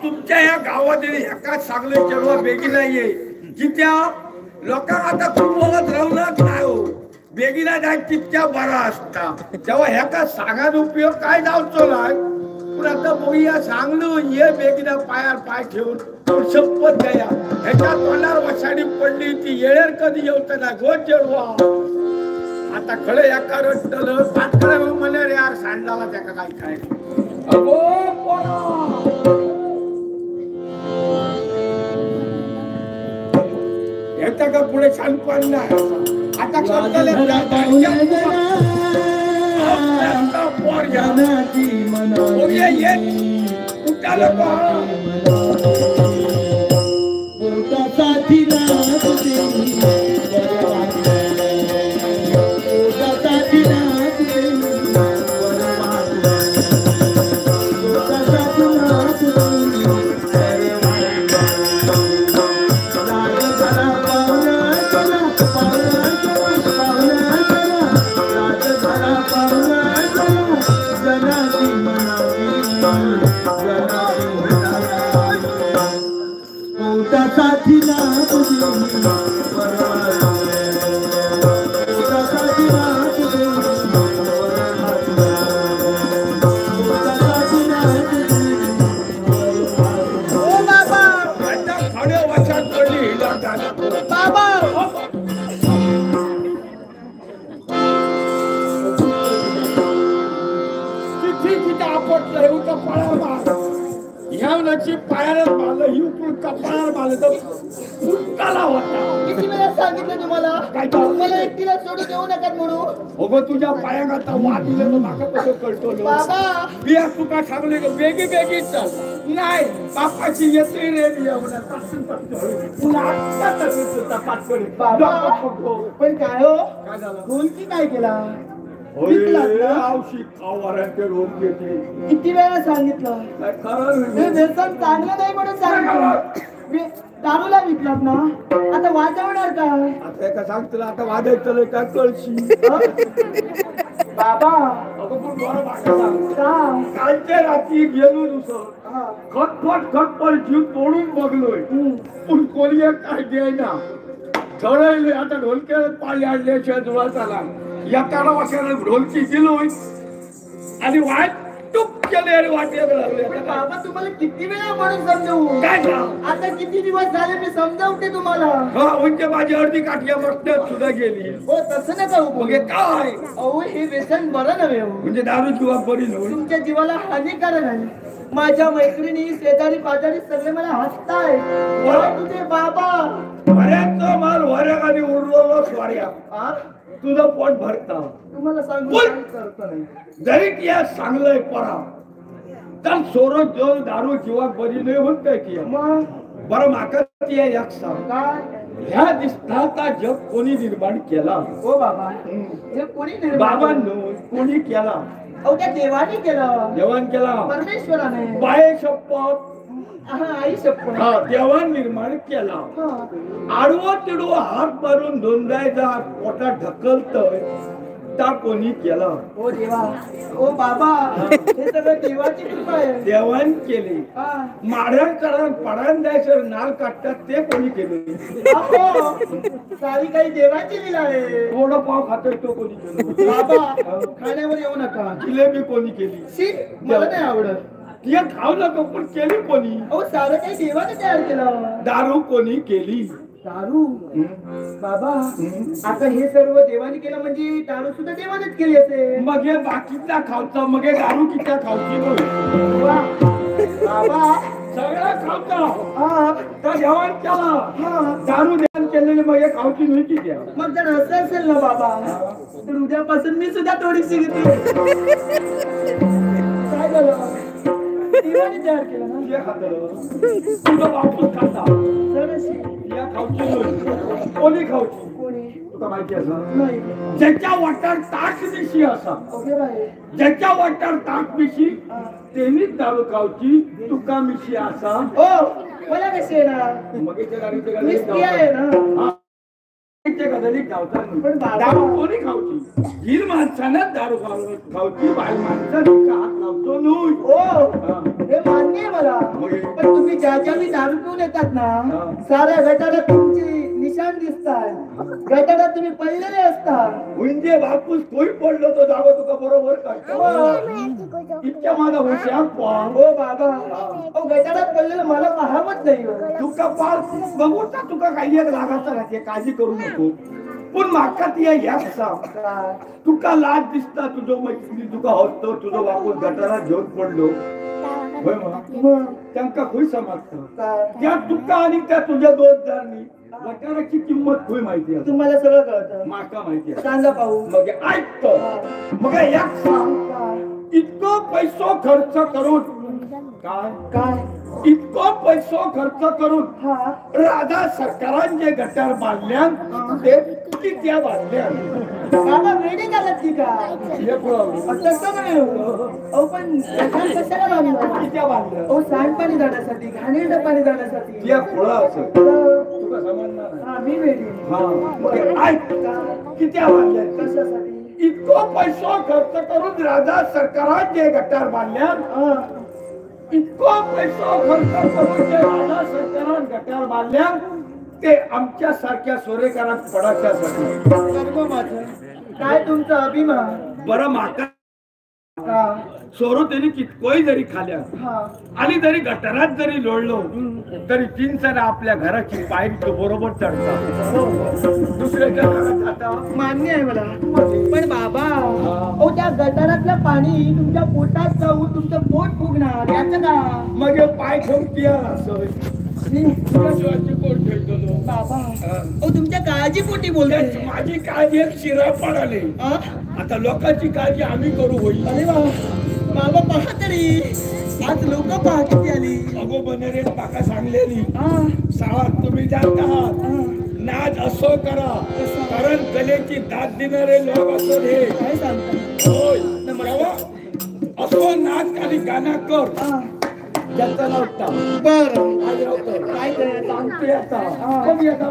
तुमच्या या गावात एकाच सांगले चढवा बेगीला ये की त्या लोकांना आता कुंभवत राहूनच नाही हो बेगीला जाय तितक्या बरा असता तेव्हा ह्याका सांगायचा उपयोग काय जावचो नाही पण आता बघूया सांगलो ये बेगीना पायार पाय ठेवून शपथ द्या ह्याच्या तोंडावर वसाडी पडली ती येळेर कधी येऊत ना गो चढवा आता खळे एका रट्टल पातकडे म्हणे रे यार सांडाला त्याका काय काय अगो ह्याच्या का पुढे छान पण नाही आता करतले पोर घ्या कुठाला पायाला मारलं ही उकळून कपाळावर मारलं तर उठकाला होता किती वेळा सांगितलं तुम्हाला काय मला एकटीला सोडून देऊ नका म्हणून अगो तुझ्या पायात आता वाद दिलं तर माका कसं कळतो बाबा बिया तुका सांगले का बेगी बेगी चल नाही बापाची येते रे बिया बाबा पण काय हो ढोलकी काय केला किती वेळा सांगितलं हे व्यसन चांगलं नाही म्हणून सांगितलं दारूला विकलात ना आता वाजवणार का आता एका सांगतो आता वाजायचं काय कळशी बाबा कालच्या रात्री गेलो दुसरं खटपट जीव तोडून बघलोय पण कोणी काय द्यायना ठरवले आता ढोलक्याला पाळी आणल्याशिवाय जुळा चाला एकाला वाक्याला ढोलकी दिलोय आणि वाटूक केले आणि वाटायला लागले बाबा तुम्हाला किती वेळा म्हणून समजवू काय आता किती दिवस झाले मी समजावते तुम्हाला हा म्हणजे माझी अर्धी काठ्या बसण्यात सुद्धा गेली हो तसं नका म्हणजे काय अहो हे व्यसन बरं नव्हे म्हणजे दारू किंवा बरी नव्हे तुमच्या जीवाला हानिकारक आहे माझ्या मैत्रिणी शेजारी पाजारी सगळे मला हसताय तुझे बाबा बऱ्याच माल वऱ्याखाली उरलेलो स्वार्या तुझं पोट भरता तुम्हाला सांगू जरी त्या चांगलंय परा तर सोरत जो दारू किंवा बरी नाही होत काय की बरं माका एक सांग ह्या दिसताचा जग कोणी निर्माण केला हो बाबा हे कोणी बाबांनो कोणी केला अहो त्या देवाने केलं देवान केला परमेश्वराने बाय शपथ आई शपथ देवान निर्माण केला आडवं तिडवं हात मारून धोंडायचा पोटात ढकलतोय त्या कोणी केला ओ देवा ओ बाबा हे सगळं देवाची कृपा आहे देवान केली माढ्यान करा पडान द्यायचं नाल काढतात ते कोणी केले सारी काही देवाची लीला आहे थोडं पाव खातोय तो कोणी केलं बाबा खाण्यावर येऊ नका जिलेबी कोणी केली शी मला नाही आवडत ती खाऊ नका पण केली कोणी अहो सारं काही देवाने तयार केलं दारू कोणी केली दारू बाबा आता हे सर्व देवाने केलं म्हणजे दारू सुद्धा देवानेच केली असेल मग हे बाकीचा खावचा मग हे दारू किती खावची बाबा सगळा खावचा तर देवान केला दारू देवान केलेले मग हे खावची नाही किती मग जर असं असेल ना बाबा तर उद्यापासून मी सुद्धा थोडीशी घेते काय झालं देवाने तयार केलं ना तुझा बापूच खाता या खावची कोणी खावची कोणी तुला माहिती असं ज्याच्या वाटार ताक दिशी असा ज्याच्या वाटार ताक दिशी तेनीच दारू खावची तुका मिशी असा हो मला कशी आहे ना मग दारू कोणी खावची हीर माणसानं दारू खावची बाई माणसानं हात लावतो हे मान्य आहे मला. पण तुम्ही ज्या ज्या मी दारू पिऊन येतात ना साऱ्या गटारात तुमची निशाण दिसतात. गटारात तुम्ही पडलेले असता. म्हणजे बापूस तोही पडलो तो जागो तुका बरोबर काय इतक्या माझा हुशार पाह. हो बाबा अहो गटारात पडलेलं मला पाहावंच नाही हो. तुका पाल बघूचा तुका काही एक लागायचा नाही काळजी करू नको. पण माका ती ह्या सांग तुका लाज दिसता तुझं मैत्रिणी तुका हसतो तुझं बापूस गटारात घेऊन पडलो होय मग त्यांका खुश समजतं त्या तुका आणि त्या तुझ्या दोस्तदारांनी गटाराची किंमत खुय माहिती आहे. तुम्हाला सगळं कळतं. माका माहिती आहे. सांगा पाहू. मग ऐकतो मग एक सांग इतकं पैसो खर्च करून काय काय इतको पैसो खर्च करून हा राजा सरकारान जे गटार बांधल्यान ते कित्या बांधल्यान बाबा वेडे झालात की काय हे प्रॉब्लेम तसं नाही हो. अहो पण गटार कशाला बांधलं. कित्या बांधल्या अहो सांडपाणी जाण्यासाठी घाणेरडं पाणी जाण्यासाठी. या फळा असं तुका समजणार नाही. हा मी वेडी. हा मग ऐक कित्या बांधल्या कशासाठी. इतको पैसो खर्च करून राजा सरकारान जे गटार बांधल्यान इतको पैसो खर्च करून जे राजा सरकारान गटार बांधल्यान ते आमच्या सारख्या सोरेकरात पडाच्यासाठी. सर्व माझं काय तुमचा अभिमान. बरं माका हा सोरो तरी कितकोही जरी खाल्या हा आणि जरी गटारात जरी लोळलो तरी 3 सण आपल्या घराची पायरी तो बरोबर चढतात. दुसऱ्याच्या घरात जाता मान्य आहे मला. पण बाबा अहो त्या गटारातलं पाणी तुमच्या पोटात जाऊन तुमचं पोट फुगणार याचं का. मग हे पाय ठेवून पिया असं शिवाची कोण ठेवतो बाबा अहो तुमच्या काळजीपोटी बोलतोय. माझी काळजी एक शिरा पडाली. हा? आता लोकांची काळजी आम्ही करू होईल. अरे वा बाबा पहा तरी आज लोक पहा किती आली. अगो बनेरे काका सांगलेली हा साळात तुम्ही जात आहात नाच असो करा कारण कलेची दाद देणारे लोक असो हे काय सांगता. होय तेव्हा असो नाच आणि गाणं कर हा ज्याचा नव्हता बरं आज राहतो काय करायचं. सांगते आता कमी आता